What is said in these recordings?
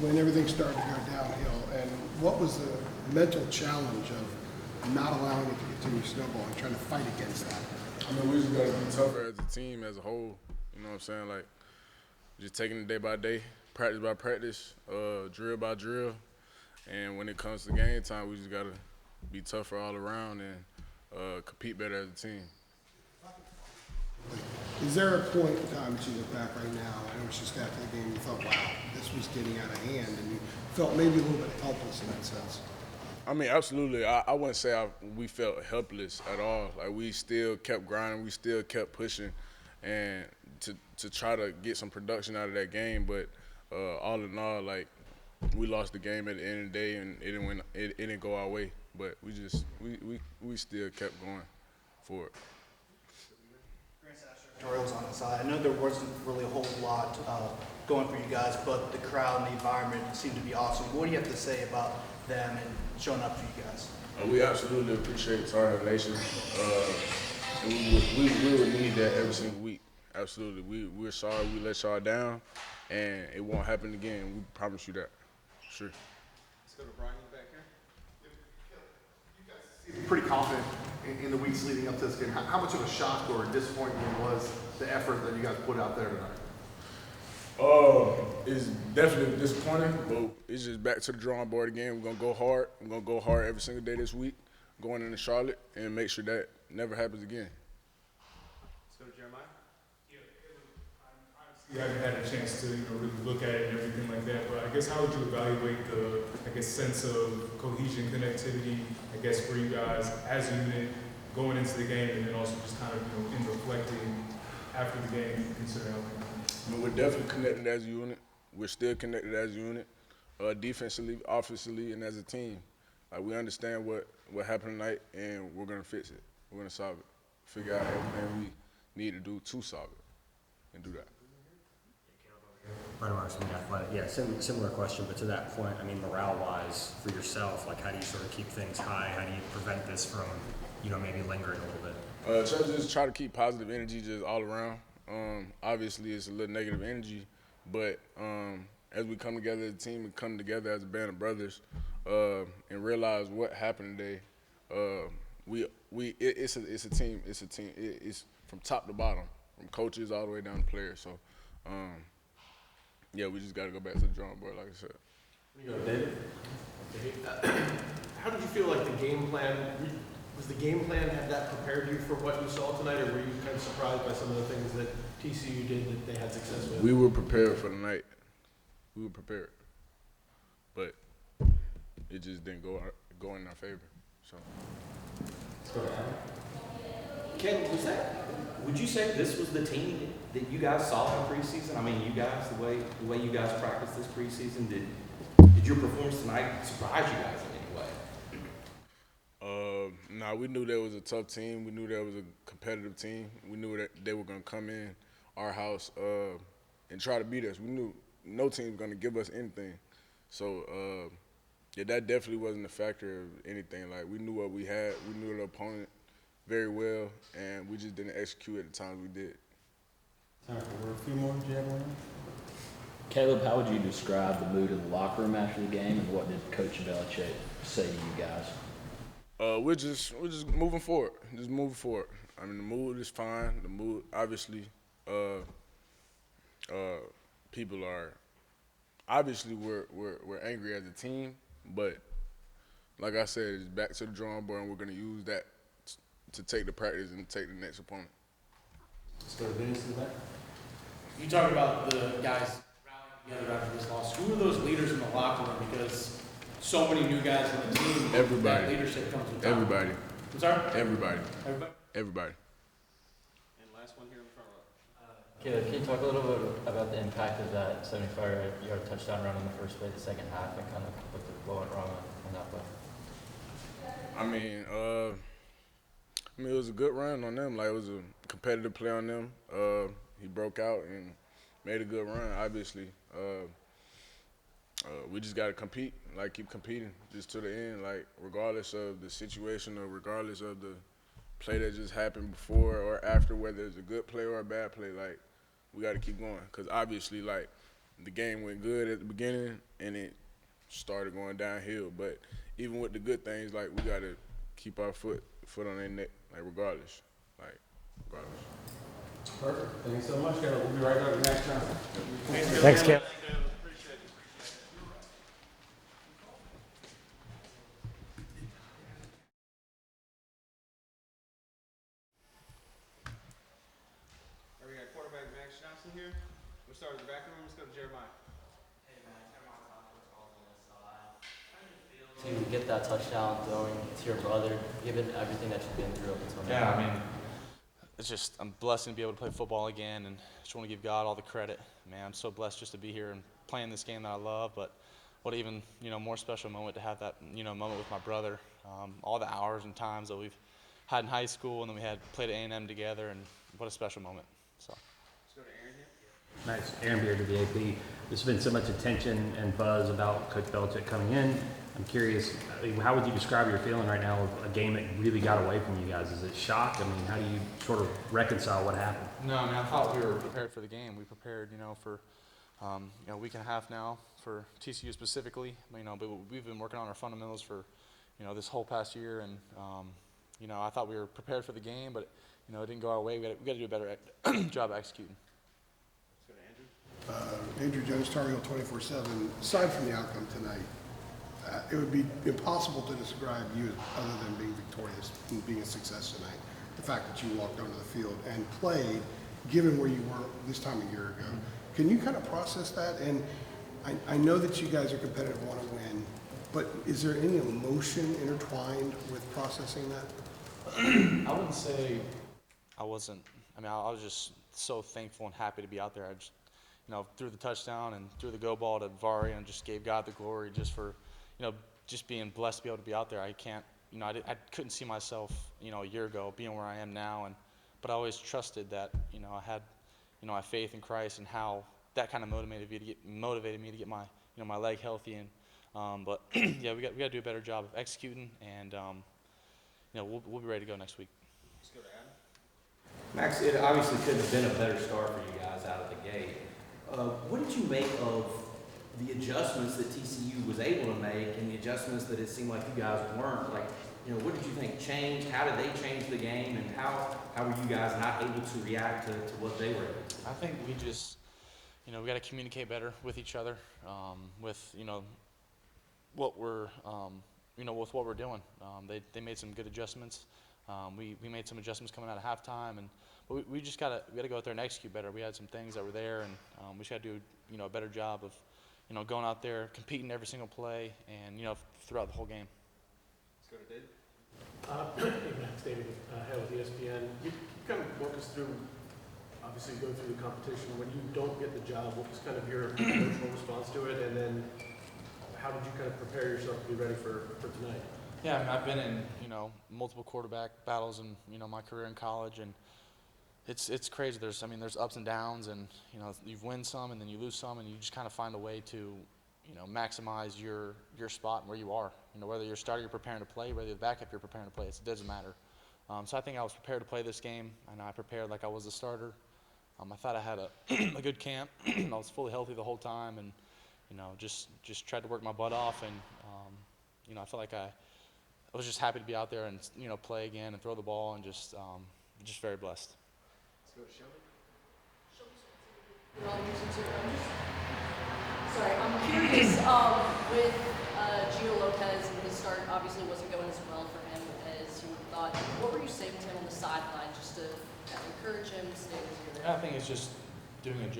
when everything started to go downhill, and what was the mental challenge of not allowing it to continue snowballing, trying to fight against that? I mean, we just got to be tougher as a team, as a whole. You know what I'm saying? Like, just taking it day by day, practice by practice, drill by drill. And when it comes to game time, we just got to be tougher all around and compete better as a team. Is there a point in time that you look back right now, I know it's just after the game, you thought, wow, this was getting out of hand, and you felt maybe a little bit helpless in that sense? I mean, absolutely. I wouldn't say we felt helpless at all. Like, we still kept grinding, we still kept pushing, and to try to get some production out of that game. But all in all, like, we lost the game at the end of the day, and it didn't go our way. But we still kept going for it. Tutorials on the side. I know there wasn't really a whole lot going for you guys, but the crowd and the environment seemed to be awesome. What do you have to say about them and showing up for you guys? We absolutely appreciate Tar Heel Nation. We would need that every single week. Absolutely. We're sorry we let y'all down, and it won't happen again. We promise you that. Sure. Let's go to Brian back here. You guys seem pretty confident in the weeks leading up to this game. How much of a shock or disappointment was the effort that you guys put out there tonight? It's definitely disappointing, but it's just back to the drawing board again. We're gonna go hard. We're gonna go hard every single day this week, going into Charlotte, and make sure that never happens again. Let's go to Jeremiah. You haven't had a chance to really look at it and everything like that, but I guess how would you evaluate the sense of cohesion, connectivity, for you guys as a unit going into the game, and then also just kind of in reflecting after the game, considering how things I mean, we're definitely connected as a unit. We're still connected as a unit, defensively, offensively, and as a team. Like, we understand what happened tonight, and we're gonna fix it. We're gonna solve it. Figure out everything we need to do to solve it, and do that. Brian Marks from The Athletic. Yeah, similar question, but to that point, I mean, morale-wise, for yourself, like, how do you sort of keep things high? How do you prevent this from, maybe lingering a little bit? Just try to keep positive energy just all around. Obviously, it's a little negative energy, but as we come together as a team and come together as a band of brothers and realize what happened today, it's a team. It's a team. It's from top to bottom, from coaches all the way down to players. So. Yeah, we just got to go back to the drawing board, like I said. You go, David. How did you feel like the game plan, was the game plan, had that prepared you for what you saw tonight, or were you kind of surprised by some of the things that TCU did that they had success with? We were prepared for the night. We were prepared. But it just didn't go in our favor. So. Let's go to Adam. Ken, would you say this was the team that you guys saw in preseason? I mean, you guys, the way you guys practiced this preseason, did your performance tonight surprise you guys in any way? Nah, we knew there was a tough team. We knew there was a competitive team. We knew that they were going to come in our house and try to beat us. We knew no team was going to give us anything. So, yeah, that definitely wasn't a factor of anything. Like, we knew what we had. We knew the opponent very well, and we just didn't execute at the times we did. Time for a few more. Do you have one? Kaleb, how would you describe the mood in the locker room after the game, and what did Coach Belichick say to you guys? We're just moving forward. Just moving forward. I mean, the mood is fine. The mood, obviously, people are obviously we're angry as a team, but like I said, it's back to the drawing board, and we're going to use that to take the practice and take the next opponent. Let's go to Vince in the back. You talk about the guys rallying together after this loss. Who are those leaders in the locker room? Because so many new guys on the team. Everybody. That leadership comes with time. Everybody. I'm sorry? Everybody. Everybody? And last one here in front of us. Kaleb, can you talk a little bit about the impact of that 75-yard touchdown run in the first play, the second half, and kind of what went wrong on that play? I mean, it was a good run on them. Like, it was a competitive play on them. He broke out and made a good run, obviously. We just got to compete, like, keep competing just to the end, like, regardless of the situation or regardless of the play that just happened before or after, whether it's a good play or a bad play, like, we got to keep going. Because obviously, like, the game went good at the beginning, and it started going downhill. But even with the good things, like, we got to keep our foot on their neck, like, regardless. Perfect. Thank you so much, Caleb. We'll be right back with Max Johnson. Thanks, Caleb. We got quarterback Max Johnson here. We'll start with the back room. Let's go to Jeremiah. To get that touchdown throwing to your brother, given everything that you've been through up until now. Yeah, I mean, it's just, I'm blessed to be able to play football again, and just want to give God all the credit. Man, I'm so blessed just to be here and playing this game that I love, but what even, more special moment to have that, moment with my brother. All the hours and times that we've had in high school, and then we had played at A&M together, and what a special moment. So. Let's go to Aaron here. Nice. Aaron Beard to the AP. There's been so much attention and buzz about Coach Belichick coming in. I'm curious, how would you describe your feeling right now of a game that really got away from you guys? Is it shock? I mean, how do you sort of reconcile what happened? No, I mean, I thought we were prepared for the game. We prepared, for a week and a half now for TCU specifically. But we've been working on our fundamentals for, this whole past year, and I thought we were prepared for the game, but it didn't go our way. We got to do a better job executing. Andrew Jones, Tar Heel 24/7. Aside from the outcome tonight, it would be impossible to describe you other than being victorious and being a success tonight. The fact that you walked onto the field and played, given where you were this time a year ago. Can you kind of process that? And I know that you guys are competitive, want to win, but is there any emotion intertwined with processing that? I wouldn't say I wasn't. I mean, I was just so thankful and happy to be out there. I just, threw the touchdown and threw the go ball to Vari and just gave God the glory just for, just being blessed to be able to be out there. I can't, I couldn't see myself, a year ago being where I am now, but I always trusted that, I had, my faith in Christ and how that kind of motivated me to get my, my leg healthy. And, but yeah, we got to do a better job of executing, and, we'll be ready to go next week. Let's go to Adam. Max, it obviously couldn't have been a better start for you guys out of the gate. What did you make of the adjustments that TCU was able to make and the adjustments that it seemed like you guys weren't? Like, what did you think changed? How did they change the game? And how were you guys not able to react to what they were able to? I think we just, we got to communicate better with each other, with, what we're, with what we're doing. They made some good adjustments. We made some adjustments coming out of halftime, but we just gotta go out there and execute better. We had some things that were there, and we just gotta do a better job of going out there, competing every single play, and throughout the whole game. Let's go to David. Max, David Hill with ESPN. You kind of walk us through. Obviously, you go through the competition. When you don't get the job, what was kind of your emotional response to it, and then how did you kind of prepare yourself to be ready for tonight? Yeah, I mean, I've been in, multiple quarterback battles in, my career in college, and it's crazy. There's ups and downs, and, you win some and then you lose some, and you just kind of find a way to, maximize your spot and where you are. Whether you're starting, you're preparing to play, whether you're the backup, you're preparing to play. It doesn't matter. So I think I was prepared to play this game. I prepared like I was a starter. I thought I had a good camp. I was fully healthy the whole time, and, just tried to work my butt off, and, I felt like I was just happy to be out there and play again and throw the ball, and just very blessed. Let's go to Shelby. Sorry, I'm curious. With Gio Lopez and his start, obviously wasn't going as well for him as you thought. What were you saying to him on the sideline, just to encourage him, stay with you? I think it's just doing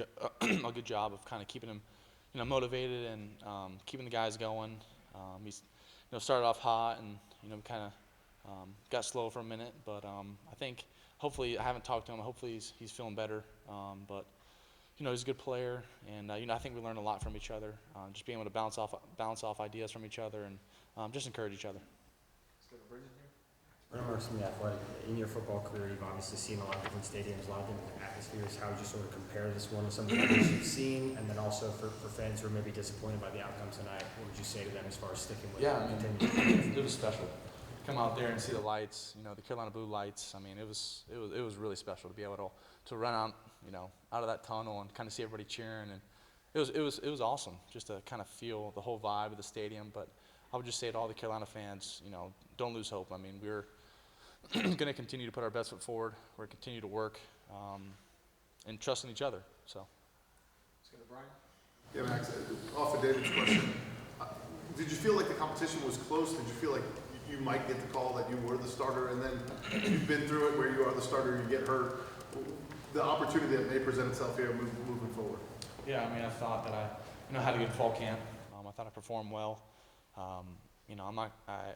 a good job of kind of keeping him, motivated, and keeping the guys going. He's started off hot, and kind of got slow for a minute, but I think hopefully, I haven't talked to him, hopefully he's feeling better, but he's a good player, and I think we learned a lot from each other, just being able to bounce off ideas from each other, and just encourage each other. Let's go to Bridget here. Brennan Marks from The Athletic. In your football career, you've obviously seen a lot of different stadiums, a lot of different atmospheres. How would you sort of compare this one to some of the others you've seen? And then also for fans who are maybe disappointed by the outcome tonight, what would you say to them as far as sticking with it? It was special. Come out there and see the lights, the Carolina blue lights. I mean, it was really special to be able to run out, out of that tunnel and kind of see everybody cheering, It was awesome just to kind of feel the whole vibe of the stadium. But I would just say to all the Carolina fans, don't lose hope. I mean, we're going to continue to put our best foot forward. We're going to continue to work and trust in each other. So. Let's go to Brian. Yeah, Max, off of David's question, did you feel like the competition was close? Did you feel like you might get the call that you were the starter, and then you've been through it where you are the starter, you get hurt? The opportunity that may present itself here moving forward. Yeah, I mean, I thought that I had a good fall camp. I thought I performed well. I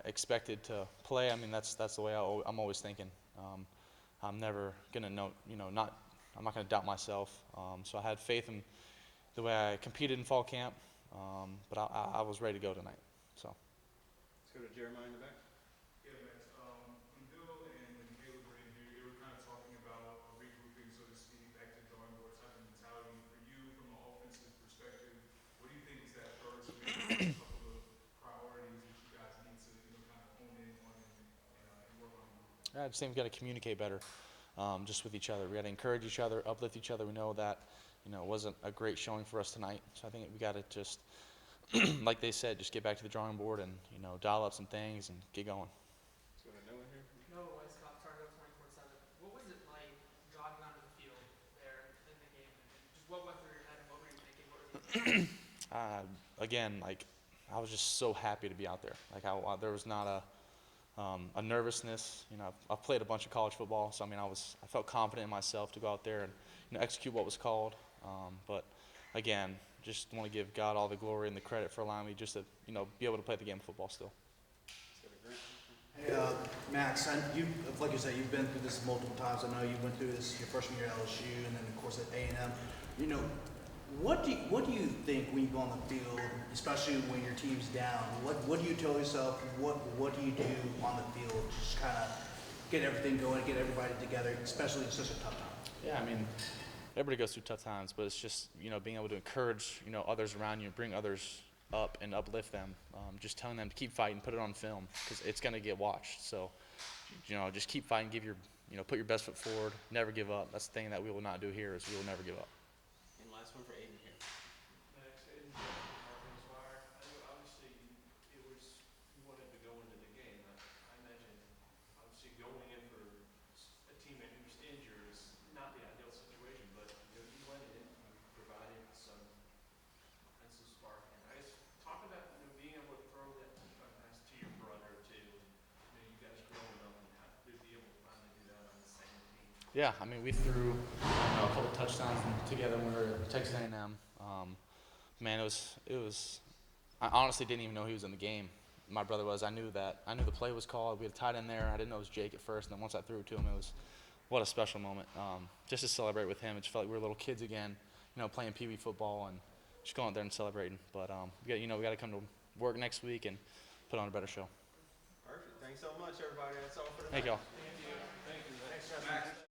expected to play. I mean, that's the way I'm always thinking. I'm never gonna I'm not gonna doubt myself. So I had faith in the way I competed in fall camp, but I was ready to go tonight. So. Let's go to Jeremiah in the back. Yeah, Max. When Bill and Caleb were in here, they were kind of talking about a regrouping, so to speak, back to the drawing board type of mentality. For you, from an offensive perspective, what do you think is that first, maybe a couple of priorities that you guys need to, kind of hone in on and work on? I just think we've got to communicate better, just with each other. We got to encourage each other, uplift each other. We know that, it wasn't a great showing for us tonight. So I think we got to just, like they said, just get back to the drawing board and, dial up some things and get going. Let's go to Noah here. Noah Weisskopf, Target 24/7. What was it like jogging onto the field there in the game? And just what went through your head and what were you thinking? What were the Again, I was just so happy to be out there. There was not a nervousness. I've played a bunch of college football, so I felt confident in myself to go out there and execute what was called. But again, just want to give God all the glory and the credit for allowing me just to be able to play the game of football still. Hey, Max, like you said, you've been through this multiple times. I know you went through this your freshman year at LSU and then, of course, at A&M. What do you think when you go on the field, especially when your team's down? What do you tell yourself? What do you do on the field? Just kind of get everything going, get everybody together, especially in such a tough time. Yeah, I mean, everybody goes through tough times, but it's just being able to encourage others around you, bring others up and uplift them. Just telling them to keep fighting, put it on film because it's going to get watched. So, just keep fighting, give your put your best foot forward, never give up. That's the thing that we will not do here is we will never give up. And last one for Aiden here. Max, Aiden, Marvin's Wire. I know obviously you wanted to go into the game. I imagine obviously going in for a teammate who's injured is not the ideal situation, but you went in, you provided some offensive spark. And I guess talk about being able to throw that pass to your brother too. You guys growing up and how to be able to finally do that on the same team. Yeah, I mean, we threw a couple touchdowns together when we were at Texas A&M. Man, it was. I honestly didn't even know he was in the game. My brother was. I knew the play was called. We had a tight end there. I didn't know it was Jake at first, and then once I threw it to him, it was what a special moment. Just to celebrate with him, it just felt like we were little kids again. Playing pee wee football and just going out there and celebrating. But we got to come to work next week and put on a better show. Perfect. Thanks so much, everybody. That's all for tonight. Thank y'all. Thank you. Thank you. Thanks, Max.